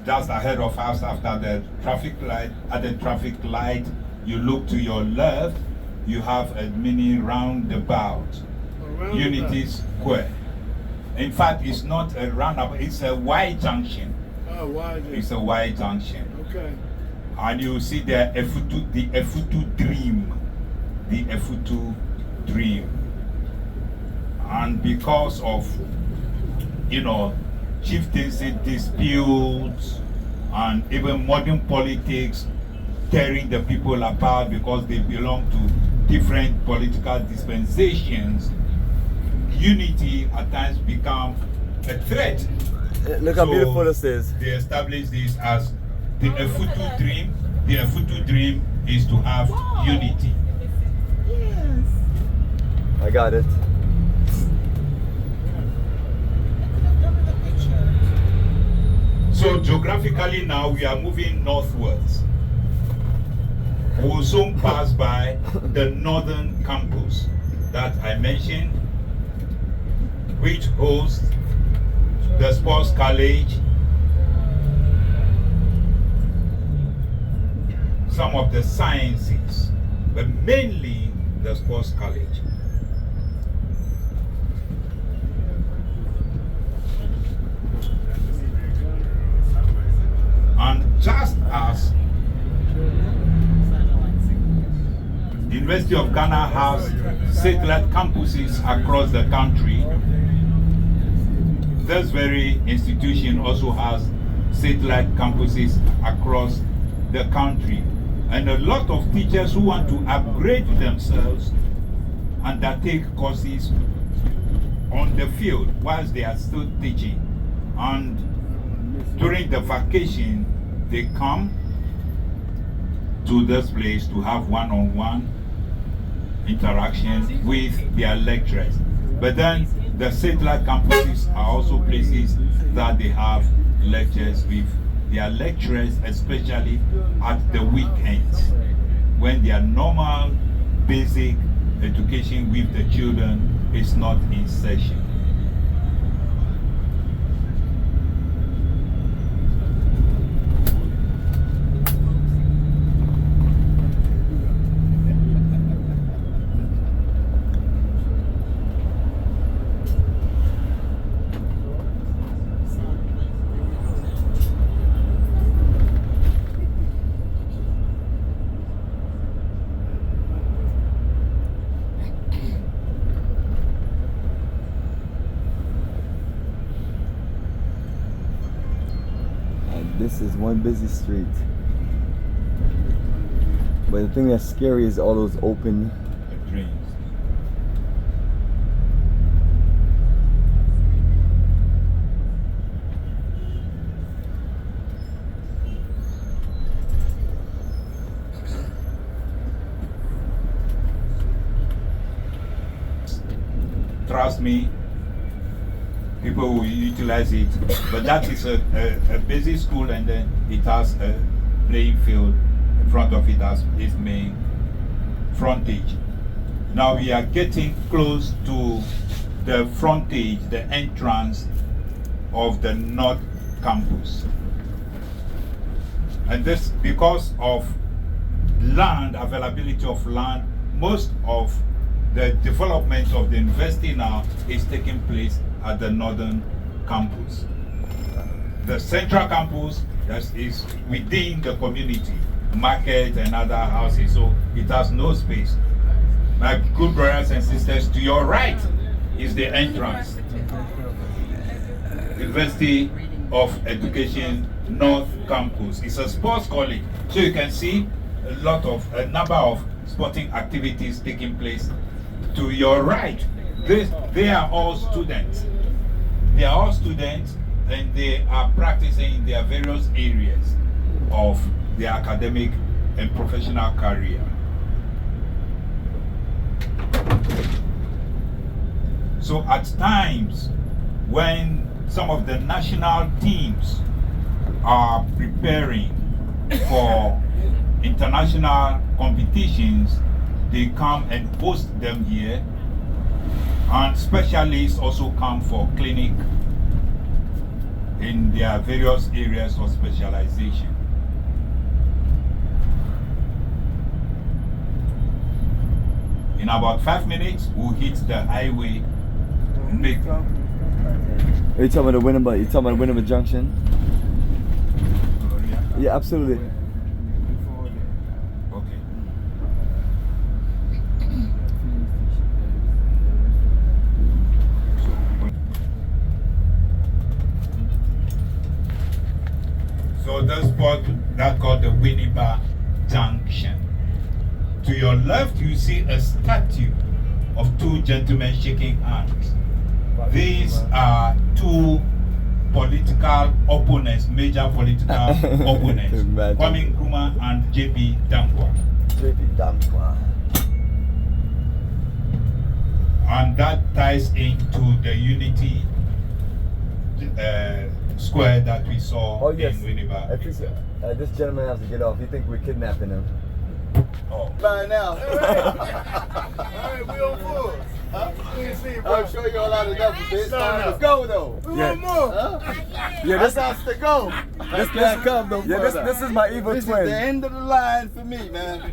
just ahead of us after the traffic light. At the traffic light, you look to your left, you have a mini roundabout, Unity Square. In fact, it's not a roundabout, it's a Y junction. Oh, Y junction. It's a Y junction. Okay. And you see the Efutu Dream. The Efutu Dream. And because of, chieftaincy disputes and even modern politics tearing the people apart because they belong to different political dispensations, unity at times become a threat. Look how beautiful this is. They established this as the Efutu Dream. The Efutu Dream is to have unity. Yes. I got it. So geographically now we are moving northwards. We will soon pass by the northern campus that I mentioned, which hosts the sports college, some of the sciences, but mainly the sports college. And just as the University of Ghana has satellite campuses across the country, this very institution also has satellite campuses across the country. And a lot of teachers who want to upgrade themselves undertake courses on the field whilst they are still teaching. And during the vacation, they come to this place to have one-on-one interaction with their lecturers. But then the satellite campuses are also places that they have lectures with their lecturers, especially at the weekends when their normal basic education with the children is not in session. This is one busy street. But the thing that's scary is all those open Dreams. Trust me, people will utilize it, but that is a busy school, and then it has a playing field in front of it as its main frontage. Now we are getting close to the frontage, the entrance of the North Campus. And this, because of land, availability of land, most of the development of the university now is taking place at the Northern Campus. The Central Campus is within the community, market and other houses, so it has no space. My good brothers and sisters, to your right is the entrance. University of Education North Campus. It's a sports college, so you can see a number of sporting activities taking place. To your right, they are all students. They are all students, and they are practicing in their various areas of their academic and professional career. So at times when some of the national teams are preparing for international competitions, they come and host them here, and specialists also come for clinic in their various areas of specialization. In about 5 minutes, we'll hit the highway. Big. Are you talking about the Winneba? You talking about Winneba Junction? Yeah, absolutely. Okay. So this spot that called the Winneba Junction. To your left, you see a statue of two gentlemen shaking hands. These are two political opponents, major political opponents, Kwame Nkrumah and JP Dankwa. JP Dankwa. And that ties into the Unity Square that we saw in Winneba. This gentleman has to get off. You think we're kidnapping him? Oh. By now. Alright, we on full. I'll show you all how to double bit. Let's go though. We want more. Yeah, This has to go. this is my evil This twin. is the end of the line for me, man.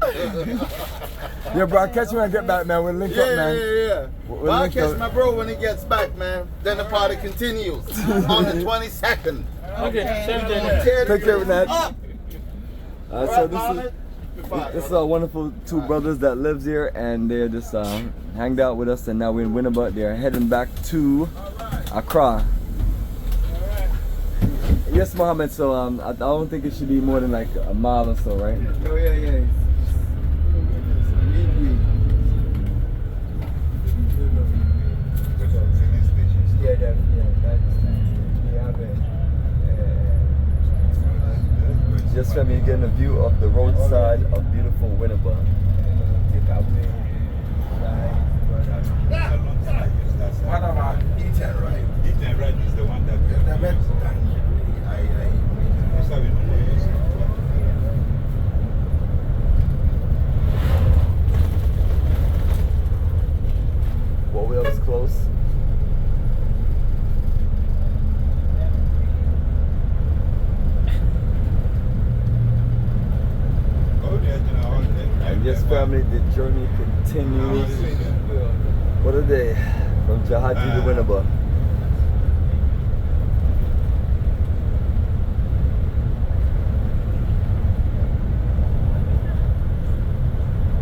Yeah, bro, I'll catch you when I get back, man. We'll link up, man. Yeah. We'll I'll link catch up. my bro when he gets back, man. Then the party continues on the 22nd. Okay, Take care of that. Up. So this is our wonderful two brothers that lives here, and they're just hanged out with us, and now we're in Winneba. They're heading back to Accra. Yes, Mohammed. So I don't think it should be more than like a mile or so, right? Oh yeah. Just for me getting a view of the roadside of beautiful Winneba. What about Eat and Ride? Eat and Ride is the one that we have used. What wheel is close? And yes, family, the journey continues. What a day from Gyaahadze to Winneba.